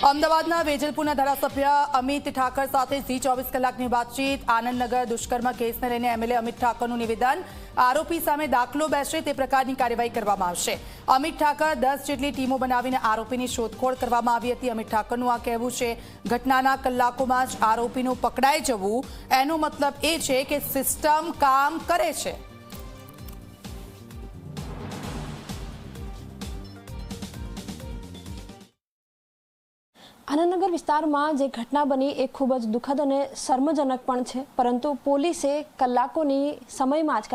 અમદાવાદના વેજલપુરના ધારાસભ્ય અમિત ઠાકર સાથે ઝી 24 કલાકની વાતચીત। આનંદનગર દુષ્કર્મ કેસને લઈને એમએલએ અમિત ઠાકરનું નિવેદન। આરોપી સામે દાખલો બેસે તે પ્રકારની કાર્યવાહી કરવામાં આવશે। અમિત ઠાકર 10 જેટલી ટીમો બનાવીને આરોપીની શોધખોળ કરવામાં આવી હતી। અમિત ઠાકરનું આ કહેવું છે ઘટનાના કલાકોમાં જ આરોપીનું પકડાઈ જવું એનો મતલબ એ છે કે સિસ્ટમ કામ કરે છે। આનંદનગર વિસ્તારમાં જે ઘટના બની એ ખૂબ જ દુઃખદ અને શર્મજનક પણ છે, પરંતુ પોલીસે કલાકોની સમયમાં જ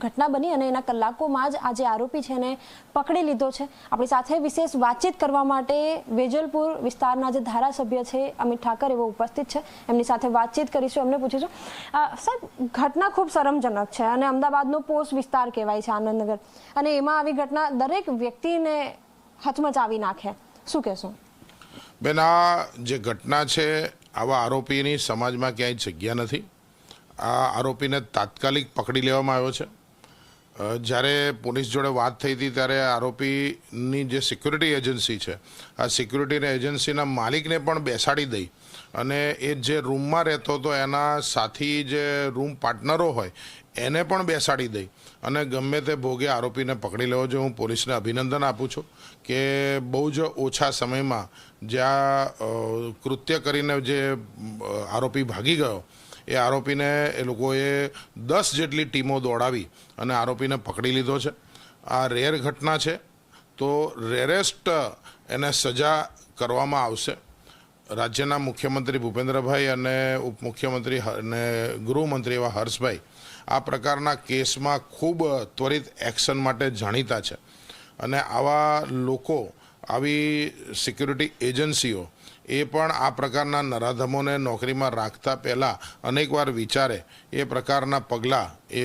ઘટના બની અને એના કલાકોમાં જ આ જે આરોપી છે એને પકડી લીધો છે। આપણી સાથે વિશેષ વાતચીત કરવા માટે વેજલપુર વિસ્તારના જે ધારાસભ્ય છે અમિત ઠાકર એવો ઉપસ્થિત છે। એમની સાથે વાતચીત કરીશું, એમને પૂછીશું। સાહેબ, ઘટના ખૂબ શરમજનક છે અને અમદાવાદનો પોસ્ટ વિસ્તાર કહેવાય છે આનંદનગર, અને એમાં આવી ઘટના દરેક વ્યક્તિને હચમચાવી નાખે, શું કહેશો? બેન, આ જે ઘટના છે આવા આરોપીની સમાજમાં ક્યાંય જગ્યા નથી। આ આરોપીને તાત્કાલિક પકડી લેવામાં આવ્યો છે। જ્યારે પોલીસ જોડે વાત થઈ હતી ત્યારે આરોપીની જે સિક્યુરિટી એજન્સી છે આ સિક્યુરિટી એજન્સીના માલિકને પણ બેસાડી દઈ અને એ જે રૂમમાં રહેતો હતો એના સાથી જે રૂમ પાર્ટનરો હોય એને પણ બેસાડી દઈ અને ગમે તે ભોગે આરોપીને પકડી લેવો જોઈએ। હું પોલીસને અભિનંદન આપું છું કે બહુ જ ઓછા સમયમાં જ્યાં કૃત્ય કરીને જે આરોપી ભાગી ગયો એ આરોપીને એ લોકોએ 10 જેટલી ટીમો દોડાવી અને આરોપીને પકડી લીધો છે। આ રેર ઘટના છે, તો રેરેસ્ટ એને સજા કરવામાં આવશે। રાજ્યના મુખ્યમંત્રી ભૂપેન્દ્રભાઈ અને ઉપમુખ્યમંત્રી અને ગૃહમંત્રી એવા હર્ષભાઈ આ પ્રકારના કેસમાં ખૂબ ત્વરિત એક્શન માટે જાણીતા છે અને આવા લોકો, આવી સિક્યુરિટી એજન્સીઓ એ પણ આ પ્રકારના નરાધમોને નોકરીમાં રાખતા પહેલાં અનેકવાર વિચારે એ પ્રકારના પગલાં એ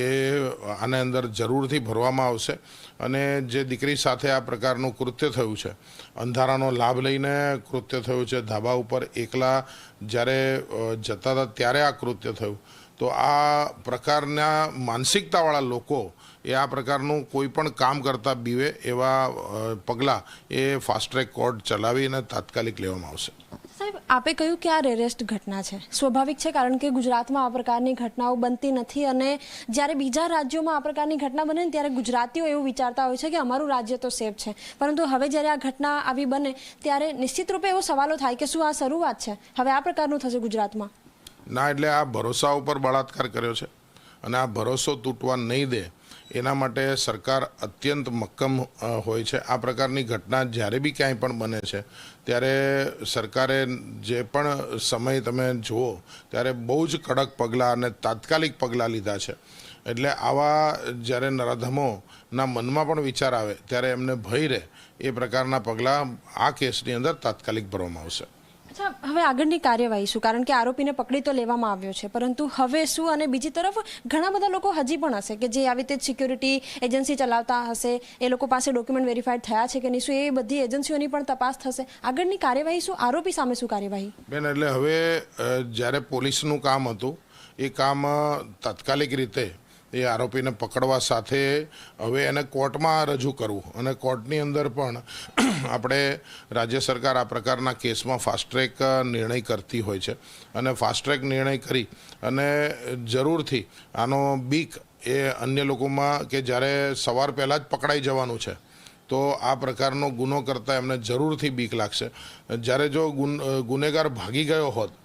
આને અંદર જરૂરથી ભરવામાં આવશે। અને જે દીકરી સાથે આ પ્રકારનું કૃત્ય થયું છે, અંધારાનો લાભ લઈને કૃત્ય થયું છે, ધાબા ઉપર એકલા જ્યારે જતા હતા ત્યારે આ કૃત્ય થયું, તો આ પ્રકારના માનસિકતાવાળા લોકો એ આ પ્રકારનું કોઈ પણ કામ કરતા બીવે એવા પગલાં એ ફાસ્ટ ટ્રેક કોર્ટ ચલાવીને તાત્કાલિક લેવામાં આવશે। સાહેબ, આપે કહ્યું કે આ રેરેસ્ટ ઘટના છે, સ્વાભાવિક છે, કારણ કે ગુજરાતમાં આ પ્રકારની ઘટનાઓ બનતી નથી અને જ્યારે બીજા રાજ્યોમાં આ પ્રકારની ઘટના બને ત્યારે ગુજરાતીઓ એવું વિચારતા હોય છે કે અમારું રાજ્ય તો સેફ છે, પરંતુ હવે જ્યારે આ ઘટના આવી બને ત્યારે નિશ્ચિત રૂપે એવો સવાલો થાય કે શું આ શરૂઆત છે, હવે આ પ્રકારનું થશે ગુજરાતમાં? ના, એટલે આ ભરોસા ઉપર બળાત્કાર કર્યો છે અને આ ભરોસો તૂટવા નહીં દે એના માટે સરકાર અત્યંત મક્કમ હોય છે। આ પ્રકારની ઘટના જ્યારે બી ક્યાંય પણ બને છે ત્યારે સરકારે જે પણ સમય તમે જુઓ ત્યારે બહુ જ કડક પગલાં અને તાત્કાલિક પગલાં લીધા છે। એટલે આવા જ્યારે નરાધમોના મનમાં પણ વિચાર આવે ત્યારે એમને ભય રહે એ પ્રકારના પગલાં આ કેસની અંદર તાત્કાલિક ભરવામાં આવશે। અચ્છા, હવે આગળની કાર્યવાહી શું? કારણ કે આરોપીને પકડી તો લેવામાં આવ્યો છે, પરંતુ હવે શું? અને બીજી તરફ ઘણા બધા લોકો હજી પણ હશે કે જે આવી રીતે સિક્યુરિટી એજન્સી ચલાવતા હશે, એ લોકો પાસે ડોક્યુમેન્ટ વેરીફાઈડ થયા છે કે નહીં, શું એ બધી એજન્સીઓની પણ તપાસ થશે? આગળની કાર્યવાહી શું? આરોપી સામે શું કાર્યવાહી? બેન, એટલે હવે જ્યારે પોલીસનું કામ હતું એ કામ તાત્કાલિક રીતે એ આરોપીને પકડવા સાથે હવે એને કોર્ટમાં રજૂ કરવું અને કોર્ટની અંદર પણ આપણે રાજ્ય સરકાર આ પ્રકારના કેસમાં ફાસ્ટ ટ્રેક નિર્ણય કરતી હોય છે અને ફાસ્ટ ટ્રેક નિર્ણય કરી અને જરૂરથી આનો બીક એ અન્ય લોકોમાં કે જ્યારે સવાર પહેલાં જ પકડાઈ જવાનું છે તો આ પ્રકારનો ગુનો કરતાં એમને જરૂરથી બીક લાગશે। જ્યારે જો ગુનેગાર ભાગી ગયો હોત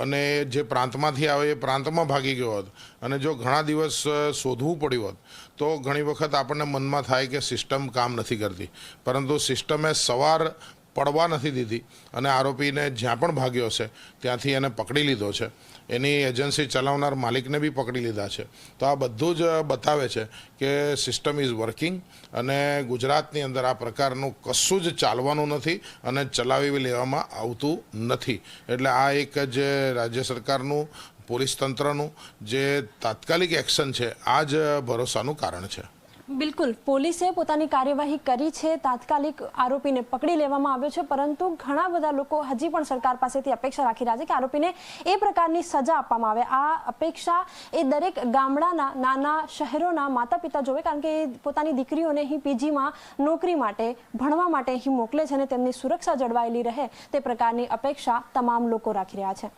અને જે પ્રાંતમાંથી આવે એ પ્રાંતમાં ભાગી ગયો હોત અને જો ઘણા દિવસ શોધવું પડ્યું હોત તો ઘણી વખત આપણને મનમાં થાય કે સિસ્ટમ કામ નથી કરતી, પરંતુ સિસ્ટમે સવાર પડવા નથી દીધી અને આરોપીને જ્યાં પણ ભાગ્યો છે ત્યાંથી એને પકડી લીધો છે, એની એજન્સી ચલાવનાર માલિકને બી પકડી લીધા છે। તો આ બધું જ બતાવે છે કે સિસ્ટમ ઇઝ વર્કિંગ અને ગુજરાતની અંદર આ પ્રકારનું કશું જ ચાલવાનું નથી અને ચલાવી લેવામાં આવતું નથી। એટલે આ એક જે રાજ્ય સરકારનું, પોલીસ તંત્રનું જે તાત્કાલિક એક્શન છે આ જ ભરોસાનું કારણ છે। બિલકુલ, પોલીસે પોતાની કાર્યવાહી કરી છે, તાત્કાલિક આરોપીને પકડી લેવામાં આવ્યો છે, પરંતુ ઘણા બધા લોકો હજી પણ સરકાર પાસેથી અપેક્ષા રાખી રહ્યા છે કે આરોપીને એ પ્રકારની સજા આપવામાં આવે. આ અપેક્ષા એ દરેક ગામડાના નાના શહેરોના માતા પિતા જોવે, કારણ કે એ પોતાની દીકરીઓને અહીં પીજીમાં નોકરી માટે ભણવા માટે અહીં મોકલે છે અને તેમની સુરક્ષા જળવાયેલી રહે તે પ્રકારની અપેક્ષા તમામ લોકો રાખી રહ્યા છે.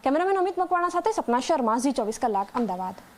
કેમેરામેન અમિત મકવાણા સાથે સપના શર્મા, ઝી 24 કલાક, અમદાવાદ.